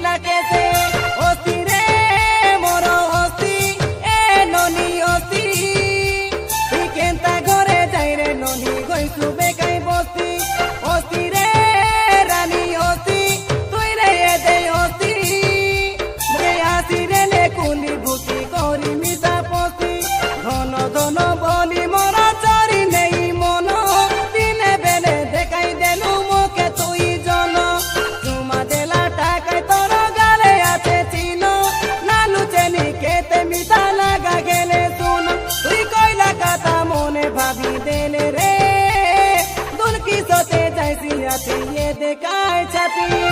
la que se ostire moro osti e noni osti y quenta gore jaire noni goi sube kai bosti ostire rani osti tuire de osti me asire le kundi buti gori misa posti dono dono boli mora chari nei mono dine bele dekai delu moke tui jono chuma dela takai toro gale ache chino nalu cheni kete mita laga gele suno tui koila kata mone bhabi dele re dun ki sote jaisi ati ye dekai chati